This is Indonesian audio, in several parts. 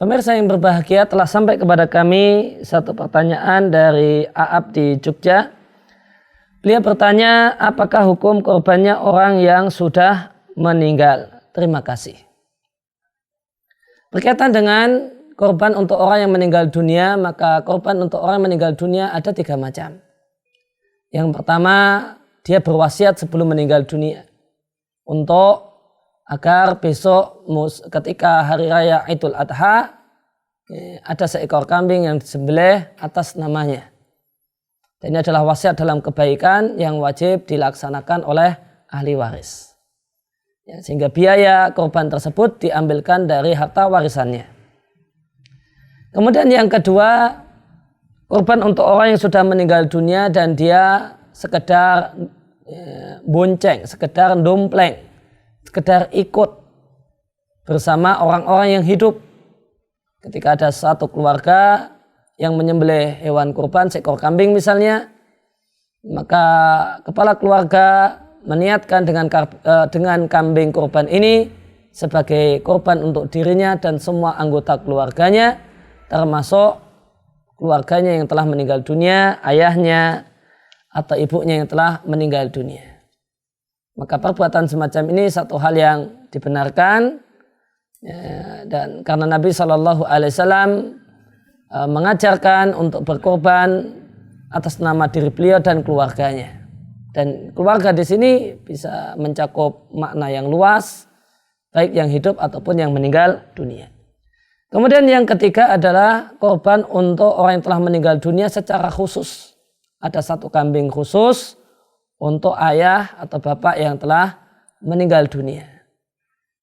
Pemirsa yang berbahagia, telah sampai kepada kami satu pertanyaan dari Aab di Jogja. Beliau bertanya, apakah hukum korbannya orang yang sudah meninggal? Terima kasih. Berkaitan dengan korban untuk orang yang meninggal dunia, maka korban untuk orang yang meninggal dunia ada 3 macam. Yang pertama, dia berwasiat sebelum meninggal dunia untuk agar besok ketika hari raya Idul Adha ada seekor kambing yang disembelih atas namanya. Dan ini adalah wasiat dalam kebaikan yang wajib dilaksanakan oleh ahli waris. Ya, sehingga biaya korban tersebut diambilkan dari harta warisannya. Kemudian yang kedua, korban untuk orang yang sudah meninggal dunia dan dia sekedar bonceng, sekedar dompleng, sekedar ikut bersama orang-orang yang hidup. Ketika ada satu keluarga yang menyembelih hewan kurban, seekor kambing misalnya, maka kepala keluarga meniatkan dengan kambing kurban ini sebagai kurban untuk dirinya dan semua anggota keluarganya, termasuk keluarganya yang telah meninggal dunia, ayahnya atau ibunya yang telah meninggal dunia. Maka perbuatan semacam ini satu hal yang dibenarkan, ya, dan karena Nabi SAW mengajarkan untuk berkorban atas nama diri beliau dan keluarganya. Dan keluarga di sini bisa mencakup makna yang luas, baik yang hidup ataupun yang meninggal dunia. Kemudian yang ketiga adalah korban untuk orang yang telah meninggal dunia secara khusus. Ada satu kambing khusus untuk ayah atau bapak yang telah meninggal dunia.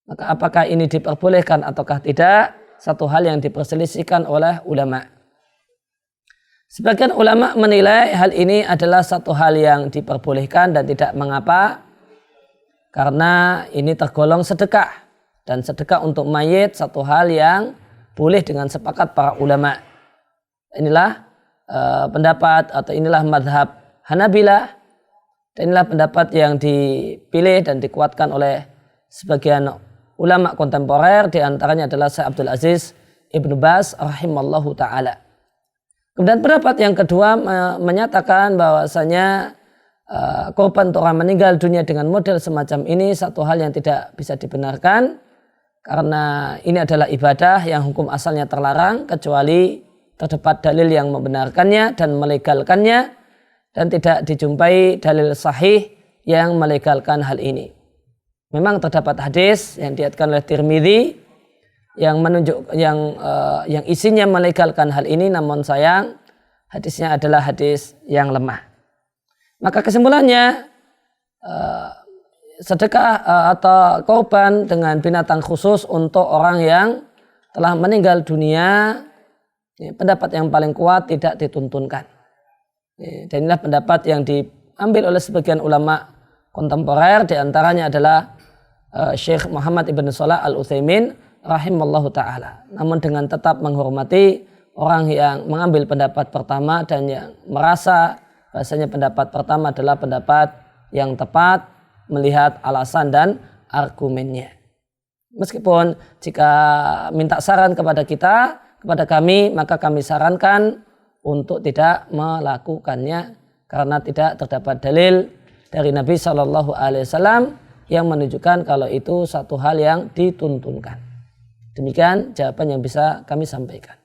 Maka apakah ini diperbolehkan ataukah tidak? Satu hal yang diperselisihkan oleh ulama. Sebagian ulama menilai hal ini adalah satu hal yang diperbolehkan dan tidak mengapa, karena ini tergolong sedekah, dan sedekah untuk mayit satu hal yang boleh dengan sepakat para ulama. Inilah pendapat atau inilah madhab Hanabilah, dan inilah pendapat yang dipilih dan dikuatkan oleh sebagian ulama kontemporer, di antaranya adalah Syekh Abdul Aziz Ibnu Baz rahimallahu ta'ala. Kemudian pendapat yang kedua menyatakan bahwasanya korban untuk orang meninggal dunia dengan model semacam ini satu hal yang tidak bisa dibenarkan, karena ini adalah ibadah yang hukum asalnya terlarang kecuali terdapat dalil yang membenarkannya dan melegalkannya, dan tidak dijumpai dalil sahih yang melegalkan hal ini. Memang terdapat hadis yang diriwayatkan oleh Tirmidzi yang menunjuk yang isinya melegalkan hal ini, namun sayang hadisnya adalah hadis yang lemah. Maka kesimpulannya sedekah atau korban dengan binatang khusus untuk orang yang telah meninggal dunia, pendapat yang paling kuat tidak dituntunkan. Dan inilah pendapat yang diambil oleh sebagian ulama kontemporer, di antaranya adalah Syekh Muhammad Ibn Shalih Al-Utsaimin rahimallahu ta'ala. Namun dengan tetap menghormati orang yang mengambil pendapat pertama dan yang merasa bahasanya pendapat pertama adalah pendapat yang tepat melihat alasan dan argumennya. Meskipun jika minta saran kepada kita, kepada kami, maka kami sarankan untuk tidak melakukannya karena tidak terdapat dalil dari Nabi SAW yang menunjukkan kalau itu satu hal yang dituntunkan. Demikian jawaban yang bisa kami sampaikan.